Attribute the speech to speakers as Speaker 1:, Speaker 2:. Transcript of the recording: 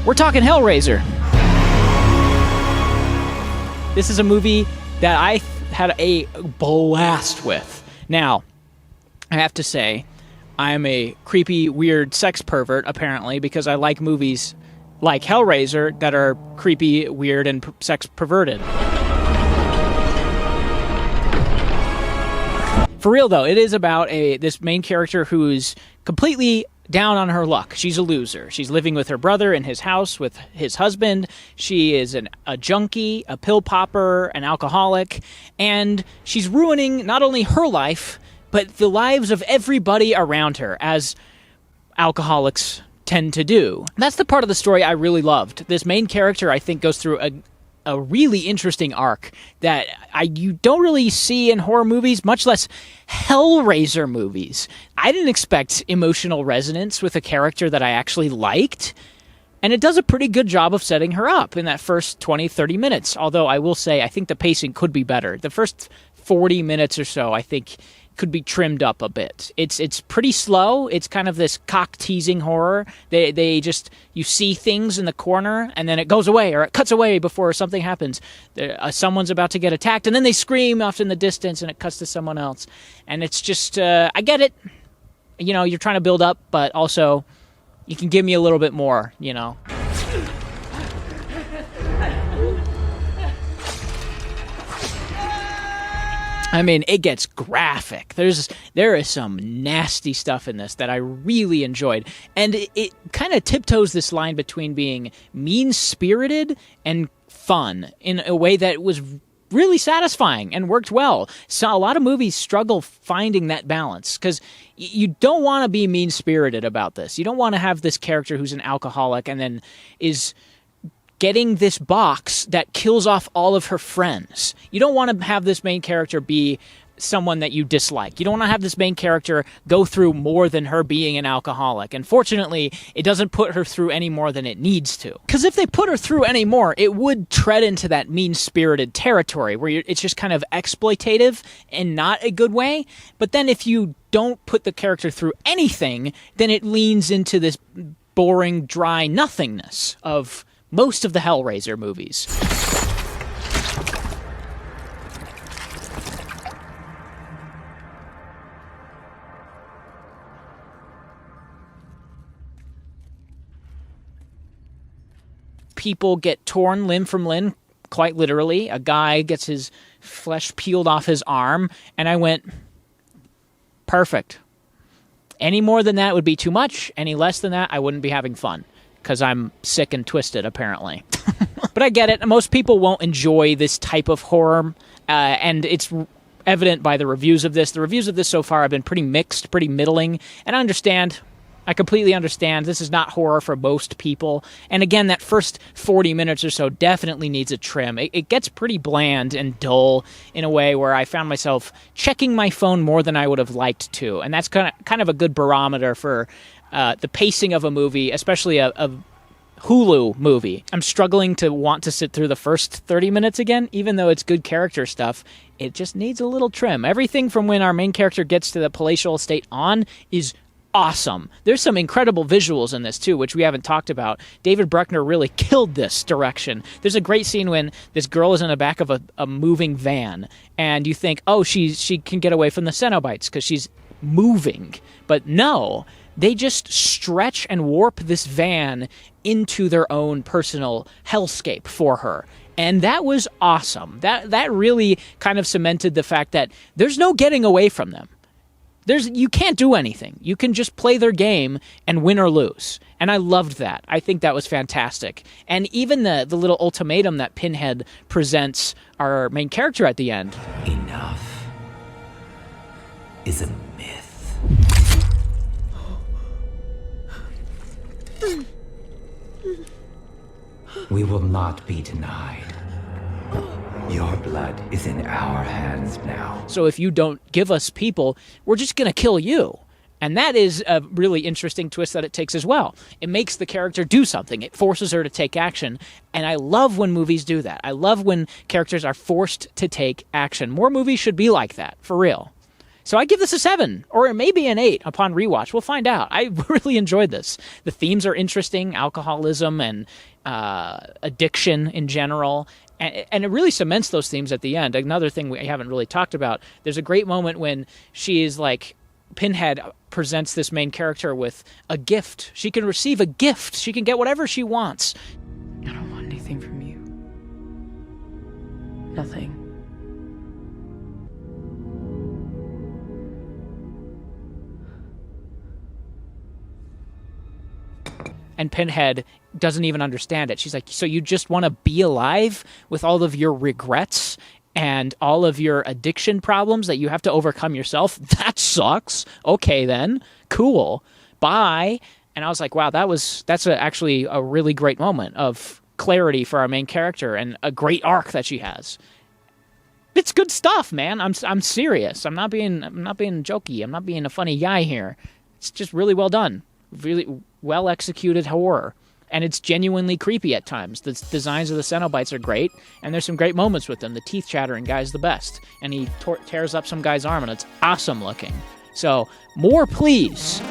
Speaker 1: We're talking Hellraiser. This is a movie that I had a blast with. Now, I have to say, I'm a creepy, weird sex pervert, apparently, because I like movies like Hellraiser that are creepy, weird, and sex perverted. For real, though, it is about this main character who's completely down on her luck. She's a loser. She's living with her brother in his house with his husband. She is a junkie, a pill popper, an alcoholic, and she's ruining not only her life, but the lives of everybody around her, as alcoholics tend to do. That's the part of the story I really loved. This main character, I think, goes through a really interesting arc that you don't really see in horror movies, much less Hellraiser movies. I didn't expect emotional resonance with a character that I actually liked, and it does a pretty good job of setting her up in that first 20, 30 minutes, although I will say I think the pacing could be better. The first 40 minutes or so, I think, could be trimmed up a bit. It's pretty slow. It's kind of this cock-teasing horror. They just, you see things in the corner, and then it goes away, or it cuts away before something happens. Someone's about to get attacked, and then they scream off in the distance, and it cuts to someone else. And it's just, I get it. You know, you're trying to build up, but also, you can give me a little bit more, you know. I mean, it gets graphic. There is some nasty stuff in this that I really enjoyed. And it kind of tiptoes this line between being mean-spirited and fun in a way that was really satisfying and worked well. So a lot of movies struggle finding that balance because you don't want to be mean-spirited about this. You don't want to have this character who's an alcoholic and then is getting this box that kills off all of her friends. You don't want to have this main character be someone that you dislike. You don't want to have this main character go through more than her being an alcoholic. And fortunately, it doesn't put her through any more than it needs to. Because if they put her through any more, it would tread into that mean-spirited territory where it's just kind of exploitative and not a good way. But then if you don't put the character through anything, then it leans into this boring, dry nothingness of most of the Hellraiser movies. People get torn limb from limb, quite literally. A guy gets his flesh peeled off his arm, and I went, perfect. Any more than that would be too much. Any less than that, I wouldn't be having fun. Because I'm sick and twisted, apparently. But I get it. Most people won't enjoy this type of horror, and it's evident by the reviews of this. The reviews of this so far have been pretty mixed, pretty middling, and I understand. I completely understand. This is not horror for most people. And again, that first 40 minutes or so definitely needs a trim. It gets pretty bland and dull in a way where I found myself checking my phone more than I would have liked to. And that's kind of a good barometer for the pacing of a movie, especially a Hulu movie. I'm struggling to want to sit through the first 30 minutes again, even though it's good character stuff. It just needs a little trim. Everything from when our main character gets to the palatial estate on is awesome. There's some incredible visuals in this too, which we haven't talked about. David Bruckner really killed this direction. There's a great scene when this girl is in the back of a moving van, and you think, oh, she can get away from the Cenobites because she's moving. But no, they just stretch and warp this van into their own personal hellscape for her. And that was awesome. That really kind of cemented the fact that there's no getting away from them. You can't do anything. You can just play their game and win or lose. And I loved that. I think that was fantastic. And even the little ultimatum that Pinhead presents our main character at the end.
Speaker 2: Enough is a myth. We will not be denied. Your blood is in our hands now.
Speaker 1: So if you don't give us people, we're just going to kill you. And that is a really interesting twist that it takes as well. It makes the character do something. It forces her to take action. And I love when movies do that. I love when characters are forced to take action. More movies should be like that, for real. So I give this a 7, or maybe an 8 upon rewatch. We'll find out. I really enjoyed this. The themes are interesting, alcoholism and addiction in general, and it really cements those themes at the end. Another thing we haven't really talked about, there's a great moment when she is like, Pinhead presents this main character with a gift. She can receive a gift. She can get whatever she wants.
Speaker 3: I don't want anything from you. Nothing.
Speaker 1: And Pinhead doesn't even understand it. She's like, so you just want to be alive with all of your regrets and all of your addiction problems that you have to overcome yourself? That sucks. Okay, then. Cool. Bye. And I was like, wow, that's actually a really great moment of clarity for our main character and a great arc that she has. It's good stuff, man. I'm serious. I'm not being jokey. I'm not being a funny guy here. It's just really well done. Really well executed horror. And it's genuinely creepy at times. The designs of the Cenobites are great, and there's some great moments with them. The teeth chattering guy's the best. And he tears up some guy's arm, and it's awesome looking. So, more please.